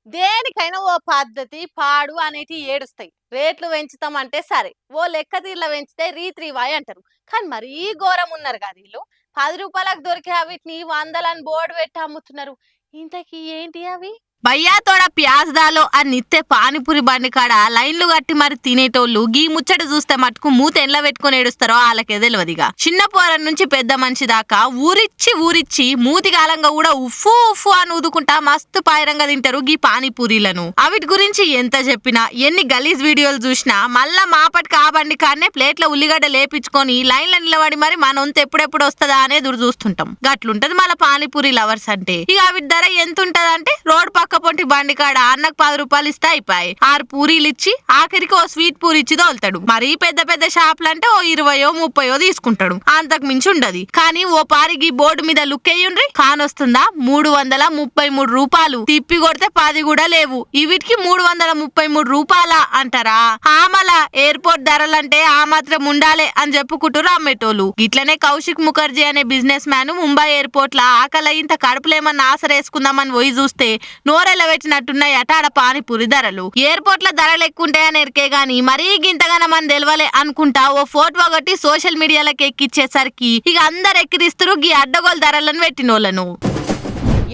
దేనికైనా ఓ పద్ధతి, పాడు అనేటియి ఏడుస్తాయి. రేట్లు పెంచుతామంటే సరే. ఓ లెక్క తీరులో పెంచితే రీత్రీవాయి అంటారు. కానీ మరీ ఘోరమున్నారు గదా ఈళ్ళు. రూ. 10కి దొరికే అవిటిని వందలని బోర్డ్ పెట్టి అమ్ముతున్నారు. ఇంతకీ ఏంటి అవి? భయ్యా తోడ ప్యాజ్ దాలో అని నిత్తే పానీపూరి బండి కాడ లైన్లు కట్టి మరి తినేటోళ్ళు గీ ముచ్చట చూస్తే మటుకు మూత ఎండ్ల పెట్టుకుని ఏడుస్తారో వాళ్ళకే తెలియదుగా. చిన్న పోరం నుంచి పెద్ద మనిషి దాకా ఊరిచ్చి మూతి కాలంగా కూడా ఉఫ్ఫు ఉఫ్ఫు అని ఊదుకుంటా మస్తు పాయరంగా తింటారు గీ పానీపూరీలను. అవిటి గురించి ఎంత చెప్పినా ఎన్ని గలీజ్ వీడియోలు చూసినా మళ్ళా మాపటికి ఆ బండి కాడనే ప్లేట్ల ఉల్లిగడ్డ లేపించుకొని లైన్ల నిలబడి మరి మన వంతు ఎప్పుడెప్పుడు వస్తుందా అనే ఎదురు చూస్తుంటాం. గట్లుంటది మళ్ళీ పానీపూరి లవర్స్ అంటే. ఇక అవిటి ధర ఎంత ఉంటదంటే రోడ్ పక్క పొంటి బండి కాడ అన్నకు ₹10 ఇస్తే అయిపోయి 6 పూరీలు ఇచ్చి ఆఖరికి ఓ స్వీట్ పూరి ఇచ్చి తోలుతాడు. మరీ పెద్ద పెద్ద షాపులు అంటే ఓ 20-30 తీసుకుంటాడు. అంతకు మించి ఉండదు. కానీ ఓ పారికి బోర్డు మీద లుక్ అయ్యుండ్రి కానొస్తుందా ₹333 తిప్పి కొడితే 10 కూడా లేవు. ఇవిటికి ₹333 అంటారా? ఆమల ఎయిర్పోర్ట్ ధరలంటే ఆ మాత్రం ఉండాలే అని చెప్పుకుంటారు అమ్మేటోళ్ళు. ఇట్లనే కౌశిక్ ముఖర్జీ అనే బిజినెస్ మ్యాన్ ముంబై ఎయిర్పోర్ట్ లా ఆకలి ఇంత కడుపులేమన్నా ఆసరేసుకుందామని పోయి చూస్తే నోరెల పెట్టినట్టున్నాయి ఆడ పానీపూరి ధరలు. ఎయిర్పోర్ట్ లో ధరలు ఎక్కువ ఉంటాయని ఎరికే గాని మరీ గింతగాన మన తెలవలే అనుకుంటా ఓ ఫోటో ఒకటి సోషల్ మీడియాలోకి ఎక్కిచ్చేసరికి ఇక అందరు ఎక్కిరిస్తురు గీ అడ్డగోలు ధరలను పెట్టినోళ్ళను.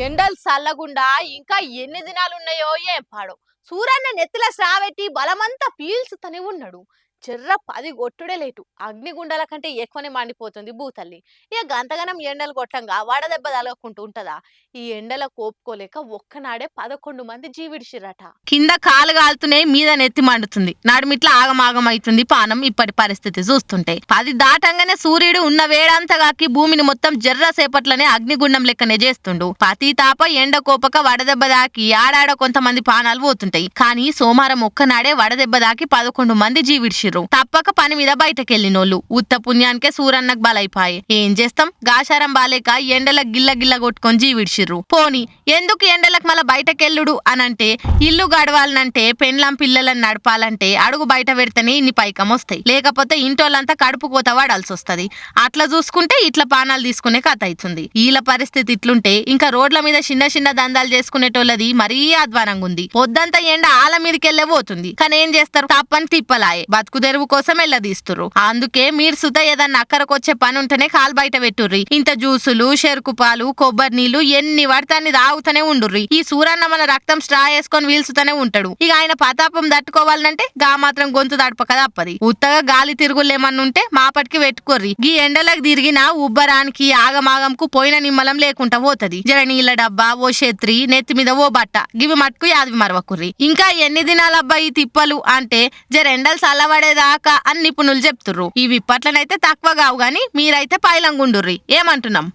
ఎండలు చల్లగుండా ఇంకా ఎన్ని దినాలు ఉన్నాయో ఏం పాడో. సూరన్న నెత్తిల శ్రావెట్టి బలమంతా పీల్చుతనే ఉన్నాడు. చెర్ర 10 కొట్టుడే లేటు. అగ్నిగుండాల కంటే ఎక్కువనే మండిపోతుంది భూతల్లి. ఇక గంతగనం ఎండలు కొట్టంగా వడదెబ్బ తగలకుంటూ ఉంటదా? ఈ ఎండల కోపుకోలేక ఒక్కనాడే 11 మంది జీవిడిచిరట. కింద కాలు కాలుతూనే మీద నెత్తి మండుతుంది. నడుమిట్లా ఆగమాగం అవుతుంది పానం ఇప్పటి పరిస్థితి చూస్తుంటే. 10 దాటంగానే సూర్యుడు ఉన్న వేడంతగాకి భూమిని మొత్తం జర్ర సేపట్లనే అగ్నిగుండం లెక్కనే చేస్తుండు. పతి తాప ఎండ కోపక వడదెబ్బ దాకి ఆడాడ కొంతమంది పానాలు పోతుంటాయి. కానీ సోమవారం ఒక్కనాడే వడదెబ్బ దాకి 11 మంది జీవిడిచిరు. తప్పక పని మీద బయటకెళ్లినోళ్ళు. ఉత్త పుణ్యానికే సూరన్నకు బలైపాయే. ఏం చేస్తాం గాశారం బాలేక ఎండలకు గిల్ల కొట్టుకొని జీవిడిచిర్రు. పోని ఎందుకు ఎండలకు మళ్ళా బయటకెళ్ళుడు అనంటే ఇల్లు గడవాలనంటే పెండ్లం పిల్లలను నడపాలంటే అడుగు బయట పెడితేనే ఇన్ని పైకం వస్తాయి. లేకపోతే ఇంటోళ్ళంతా కడుపు కోత వాడాల్సి వస్తది. అట్లా చూసుకుంటే ఇట్లా పానాలు తీసుకునే కథ అవుతుంది. వీళ్ళ పరిస్థితి ఇట్లుంటే ఇంకా రోడ్ల మీద చిన్న దందాలు చేసుకునేటోళ్ళది మరీ అధ్వానంగా ఉంది. పొద్దంతా ఎండ ఆల మీదకెళ్లే పోతుంది. కానీ ఏం చేస్తారు? తప్పని తిప్పలాయే బతుకు తెరువు కోసం వెళ్ళదీస్తురు. అందుకే మీరు సుత ఏదన్నా అక్కరకొచ్చే పని ఉంటేనే కాలు బయట పెట్టుర్రి. ఇంత జ్యూసులు చెరుకు పాలు కొబ్బరి నీళ్లు ఎన్ని పడితే అన్ని తాగుతూనే ఉండుర్రి. ఈ సూరన్న మన రక్తం స్ట్రా వేసుకొని వీల్చుతూనే ఉంటాడు. ఇక ఆయన పతాపం తట్టుకోవాలంటే గా మాత్రం గొంతు తడపక తప్పది. ఉత్తగా గాలి తిరుగులేమన్నా ఉంటే మాపటికి పెట్టుకోర్రి. గీ ఎండలకు తిరిగిన ఉబ్బరానికి ఆగమాగంకు పోయిన నిమ్మలం లేకుండా పోతది. జర నీళ్ళ డబ్బా ఓ ఛత్రి నెత్తి మీద ఓ బట్ట గివి మట్టుకు యాదివి మరవకుర్రి. ఇంకా ఎన్ని దినాలబ్బా ఈ తిప్పలు అంటే జర ఎండలు చల్లబడేదాకా అని నిపుణులు చెప్తుర్రు. ఇవి ఇప్పట్లనైతే తక్కువ కావు గాని మీరైతే పైలంగుండుర్రి. ఏమంటున్నాం?